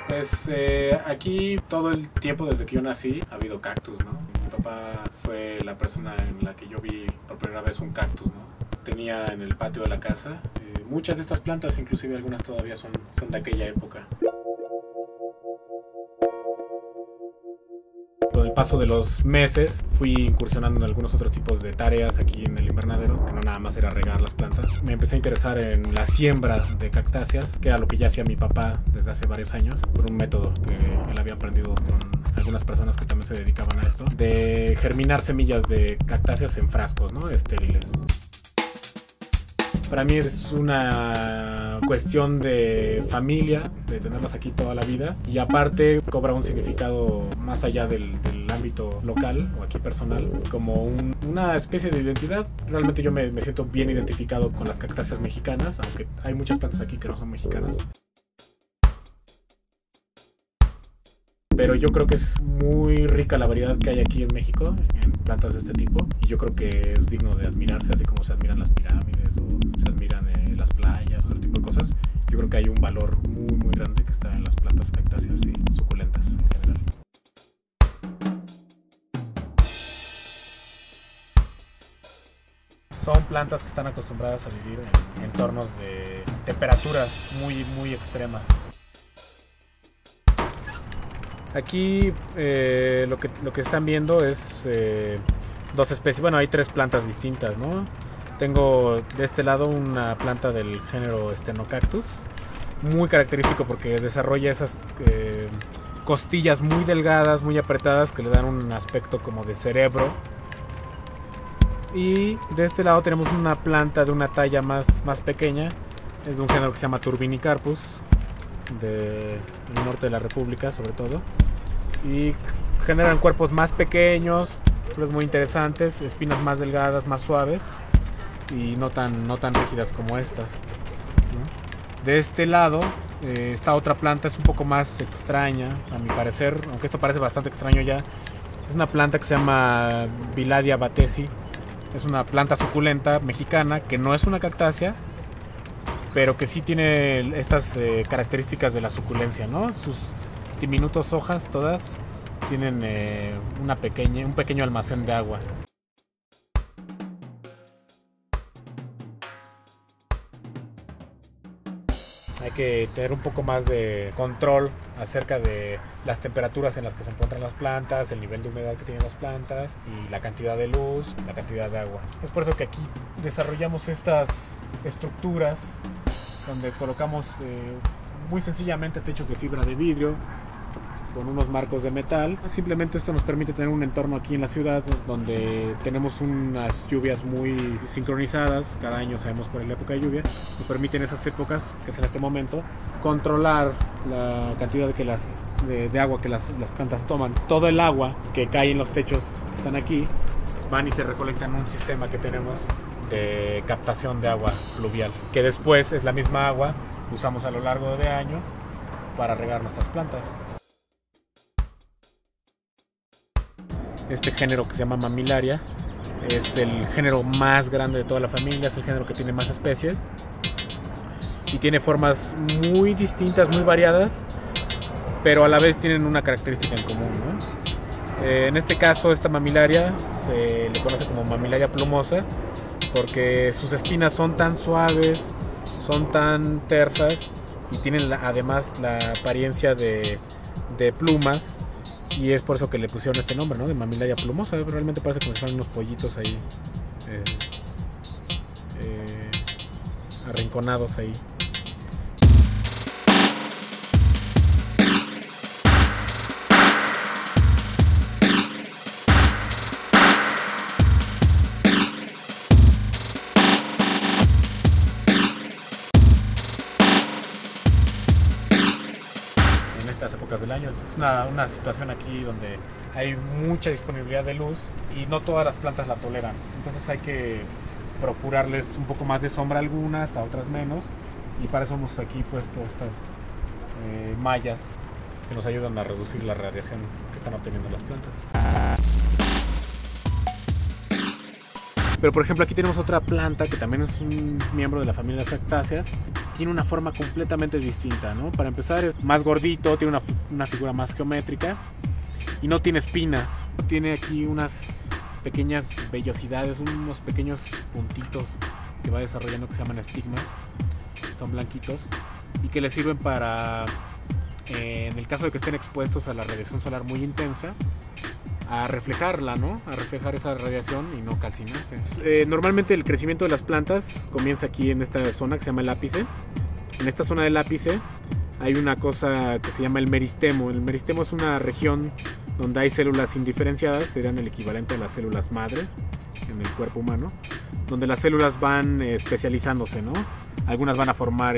Pues aquí todo el tiempo desde que yo nací ha habido cactus, ¿no? Mi papá fue la persona en la que yo vi por primera vez un cactus, ¿no? Tenía en el patio de la casa muchas de estas plantas, inclusive algunas todavía son de aquella época. Con el paso de los meses fui incursionando en algunos otros tipos de tareas aquí en el invernadero, que no nada más era regar las plantas. Me empecé a interesar en la siembra de cactáceas, que era lo que ya hacía mi papá desde hace varios años, por un método que él había aprendido con algunas personas que también se dedicaban a esto, de germinar semillas de cactáceas en frascos, ¿no? Estériles. Para mí es una cuestión de familia, de tenerlos aquí toda la vida, y aparte cobra un significado más allá del ámbito local o aquí personal, como una especie de identidad. Realmente yo me siento bien identificado con las cactáceas mexicanas, aunque hay muchas plantas aquí que no son mexicanas. Pero yo creo que es muy rica la variedad que hay aquí en México en plantas de este tipo, y yo creo que es digno de admirarse, así como se admiran las pirámides o se admiran las playas, otro tipo de cosas. Yo creo que hay un valor muy grande que está en las plantas cactáceas y suculentas en general. Son plantas que están acostumbradas a vivir en entornos de temperaturas muy extremas. Aquí lo que están viendo es dos especies. Bueno, hay tres plantas distintas, ¿no? Tengo de este lado una planta del género Stenocaccus, muy característico porque desarrolla esas costillas muy delgadas, muy apretadas, que le dan un aspecto como de cerebro. Y de este lado tenemos una planta de una talla más pequeña, es de un género que se llama Turbinicarpus, del norte de la República sobre todo, y generan cuerpos más pequeños, flores muy interesantes, espinas más delgadas, más suaves y no tan rígidas como estas, ¿no? De este lado esta otra planta es un poco más extraña a mi parecer, aunque esto parece bastante extraño ya. Es una planta que se llama Villadia batesi. Es una planta suculenta mexicana que no es una cactácea, pero que sí tiene estas características de la suculencia, ¿no? Sus diminutas hojas todas tienen un pequeño almacén de agua. Hay que tener un poco más de control acerca de las temperaturas en las que se encuentran las plantas, el nivel de humedad que tienen las plantas y la cantidad de luz, la cantidad de agua. Es por eso que aquí desarrollamos estas estructuras donde colocamos muy sencillamente techos de fibra de vidrio con unos marcos de metal. Simplemente esto nos permite tener un entorno aquí en la ciudad donde tenemos unas lluvias muy sincronizadas. Cada año sabemos cuál es la época de lluvia. Nos permiten esas épocas, que es en este momento, controlar la cantidad de agua que las plantas toman. Todo el agua que cae en los techos que están aquí van y se recolectan en un sistema que tenemos de captación de agua fluvial, que después es la misma agua que usamos a lo largo de año para regar nuestras plantas. Este género que se llama Mammillaria es el género más grande de toda la familia, es el género que tiene más especies y tiene formas muy distintas, muy variadas, pero a la vez tienen una característica en común, ¿no? En este caso, esta Mammillaria se le conoce como Mammillaria plumosa porque sus espinas son tan suaves, son tan tersas y tienen además la apariencia de plumas, y es por eso que le pusieron este nombre, ¿no? De Mammillaria plumosa. Realmente parece como si fueran unos pollitos ahí arrinconados ahí. Estas épocas del año es una situación aquí donde hay mucha disponibilidad de luz y no todas las plantas la toleran, entonces hay que procurarles un poco más de sombra a algunas, a otras menos, y para eso hemos aquí puesto estas mallas que nos ayudan a reducir la radiación que están obteniendo las plantas. Pero por ejemplo aquí tenemos otra planta que también es un miembro de la familia de las cactáceas, tiene una forma completamente distinta, ¿no? Para empezar es más gordito, tiene una figura más geométrica y no tiene espinas. Tiene aquí unas pequeñas vellosidades, unos pequeños puntitos que va desarrollando que se llaman estigmas, son blanquitos y que le sirven para, en el caso de que estén expuestos a la radiación solar muy intensa, a reflejarla, ¿no? A reflejar esa radiación y no calcinarse. Normalmente el crecimiento de las plantas comienza aquí en esta zona que se llama el ápice. En esta zona del ápice hay una cosa que se llama el meristemo. El meristemo es una región donde hay células indiferenciadas, serían el equivalente a las células madre en el cuerpo humano, donde las células van especializándose, ¿no? Algunas van a formar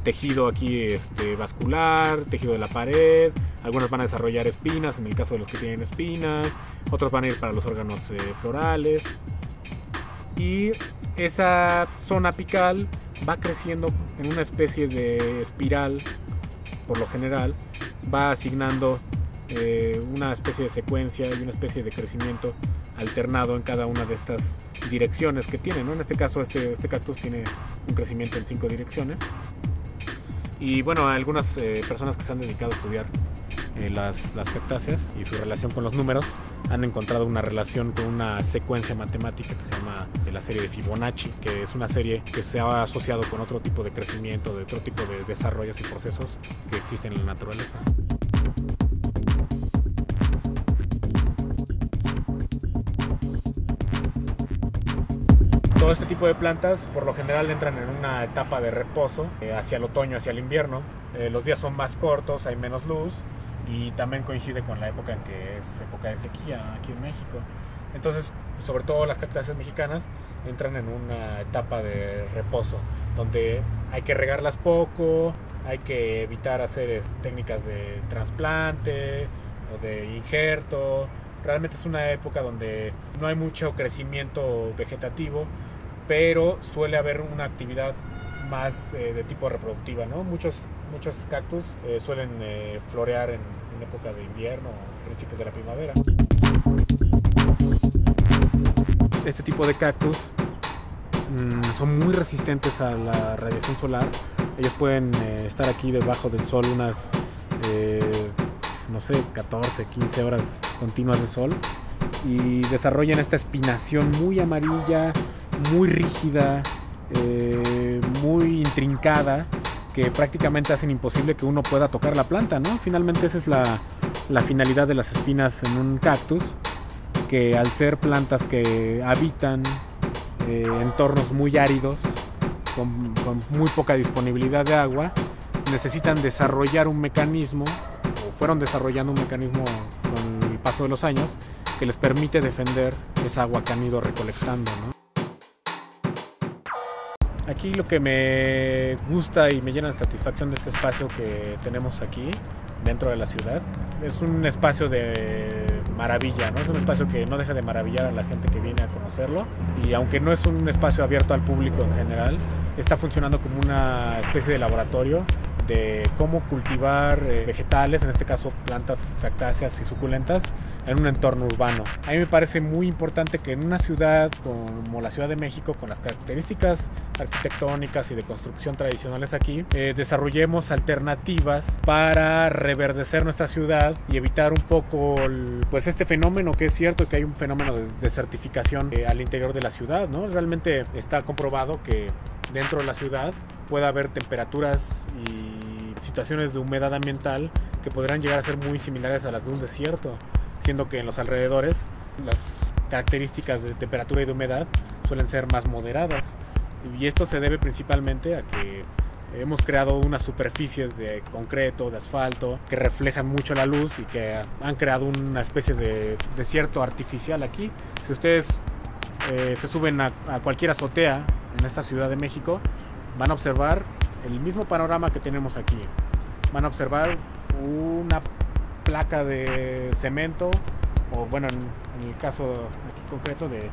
tejido aquí vascular, tejido de la pared, algunas van a desarrollar espinas, en el caso de los que tienen espinas, otros van a ir para los órganos florales, y esa zona apical va creciendo en una especie de espiral, por lo general, va asignando una especie de secuencia y una especie de crecimiento alternado en cada una de estas direcciones que tiene, ¿no? En este caso este cactus tiene un crecimiento en 5 direcciones. Y bueno, algunas personas que se han dedicado a estudiar las cactáceas y su relación con los números han encontrado una relación con una secuencia matemática que se llama la serie de Fibonacci, que es una serie que se ha asociado con otro tipo de crecimiento, de otro tipo de desarrollos y procesos que existen en la naturaleza. Todo este tipo de plantas por lo general entran en una etapa de reposo hacia el otoño, hacia el invierno. Los días son más cortos, hay menos luz y también coincide con la época en que es época de sequía aquí en México. Entonces, sobre todo las cactáceas mexicanas entran en una etapa de reposo, donde hay que regarlas poco, hay que evitar hacer técnicas de trasplante o de injerto. Realmente es una época donde no hay mucho crecimiento vegetativo, pero suele haber una actividad más de tipo reproductiva, ¿no? Muchos cactus suelen florear en época de invierno o principios de la primavera. Este tipo de cactus son muy resistentes a la radiación solar. Ellos pueden estar aquí debajo del sol unas, no sé, 14, 15 horas continuas de sol y desarrollan esta espinación muy amarilla, muy rígida, muy intrincada, que prácticamente hacen imposible que uno pueda tocar la planta, ¿no? Finalmente esa es la finalidad de las espinas en un cactus, que al ser plantas que habitan entornos muy áridos, con muy poca disponibilidad de agua, necesitan desarrollar un mecanismo, o fueron desarrollando un mecanismo con el paso de los años, que les permite defender esa agua que han ido recolectando, ¿no? Aquí lo que me gusta y me llena de satisfacción de este espacio que tenemos aquí dentro de la ciudad es un espacio de maravilla, ¿no? Es un espacio que no deja de maravillar a la gente que viene a conocerlo, y aunque no es un espacio abierto al público en general, está funcionando como una especie de laboratorio de cómo cultivar vegetales, en este caso plantas cactáceas y suculentas, en un entorno urbano. A mí me parece muy importante que en una ciudad como la Ciudad de México, con las características arquitectónicas y de construcción tradicionales aquí, desarrollemos alternativas para reverdecer nuestra ciudad y evitar un poco pues este fenómeno, que es cierto que hay un fenómeno de desertificación al interior de la ciudad, ¿no? Realmente está comprobado que dentro de la ciudad puede haber temperaturas y situaciones de humedad ambiental que podrán llegar a ser muy similares a las de un desierto, siendo que en los alrededores las características de temperatura y de humedad suelen ser más moderadas, y esto se debe principalmente a que hemos creado unas superficies de concreto, de asfalto, que reflejan mucho la luz y que han creado una especie de desierto artificial aquí. Si ustedes se suben a cualquier azotea en esta Ciudad de México, van a observar el mismo panorama que tenemos aquí. Van a observar una placa de cemento, o bueno, en el caso aquí concreto de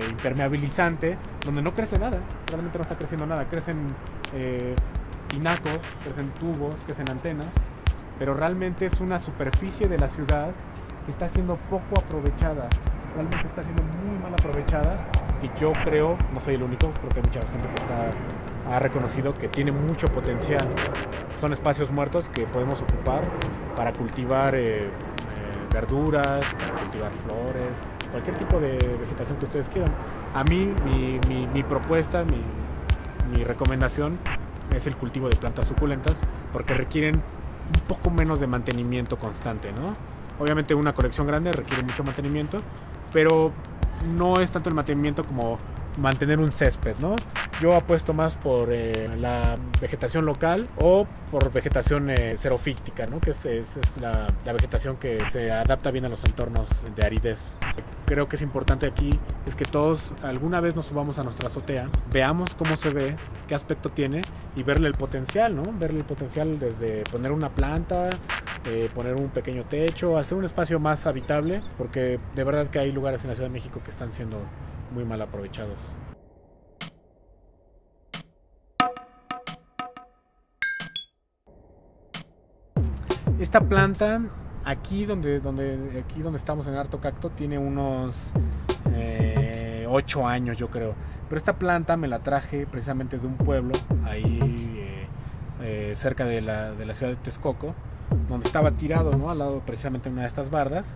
impermeabilizante, donde no crece nada, realmente no está creciendo nada. Crecen tinacos, crecen tubos, crecen antenas, pero realmente es una superficie de la ciudad que está siendo poco aprovechada, realmente está siendo muy mal aprovechada, y yo creo, no soy el único, creo que hay mucha gente que está ha reconocido que tiene mucho potencial. Son espacios muertos que podemos ocupar para cultivar verduras, para cultivar flores, cualquier tipo de vegetación que ustedes quieran. A mí, mi propuesta, mi recomendación es el cultivo de plantas suculentas porque requieren un poco menos de mantenimiento constante, ¿no? Obviamente una colección grande requiere mucho mantenimiento, pero no es tanto el mantenimiento como mantener un césped, ¿no? Yo apuesto más por la vegetación local o por vegetación xerofíctica, ¿no? Que es la vegetación que se adapta bien a los entornos de aridez. Creo que es importante aquí es que todos alguna vez nos subamos a nuestra azotea, veamos cómo se ve, qué aspecto tiene y verle el potencial, ¿no? Verle el potencial desde poner una planta, poner un pequeño techo, hacer un espacio más habitable, porque de verdad que hay lugares en la Ciudad de México que están siendo muy mal aprovechados. Esta planta aquí donde estamos en Harto Cacto tiene unos 8 años, yo creo, pero esta planta me la traje precisamente de un pueblo ahí cerca de la ciudad de Texcoco, donde estaba tirado, ¿no? Al lado precisamente de una de estas bardas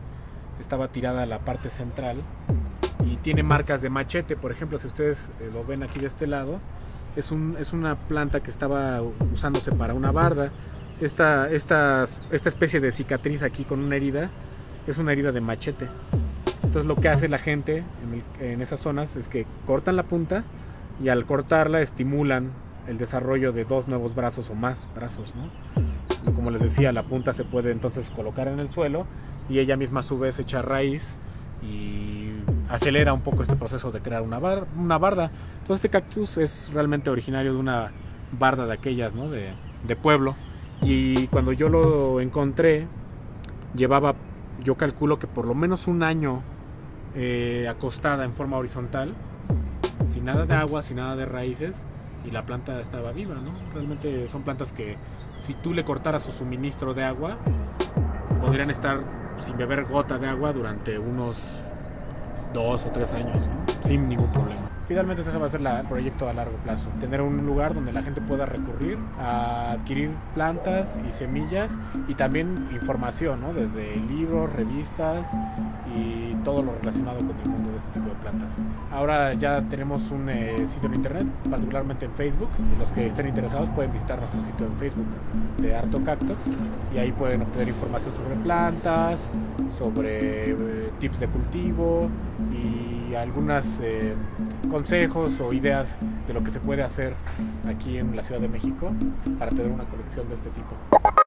estaba tirada la parte central y tiene marcas de machete. Por ejemplo, si ustedes lo ven aquí de este lado, es una planta que estaba usándose para una barda. Esta especie de cicatriz aquí con una herida es una herida de machete. Entonces lo que hace la gente en esas zonas es que cortan la punta y al cortarla estimulan el desarrollo de 2 nuevos brazos o más brazos, ¿no? Como les decía, la punta se puede entonces colocar en el suelo y ella misma a su vez echa raíz y acelera un poco este proceso de crear una barda. Entonces este cactus es realmente originario de una barda de aquellas, ¿no? de pueblo. Y cuando yo lo encontré, llevaba, yo calculo que por lo menos un año acostada en forma horizontal, sin nada de agua, sin nada de raíces, y la planta estaba viva, ¿no? Realmente son plantas que si tú le cortaras su suministro de agua, podrían estar sin beber gota de agua durante unos 2 o 3 años, ¿no? Sin ningún problema. Finalmente ese va a ser el proyecto a largo plazo, tener un lugar donde la gente pueda recurrir a adquirir plantas y semillas y también información, ¿no? Desde libros, revistas y todo lo relacionado con el mundo de este tipo de plantas. Ahora ya tenemos un sitio en internet, particularmente en Facebook. Los que estén interesados pueden visitar nuestro sitio en Facebook de Harto Cacto y ahí pueden obtener información sobre plantas, sobre tips de cultivo y algunas consejos o ideas de lo que se puede hacer aquí en la Ciudad de México para tener una colección de este tipo.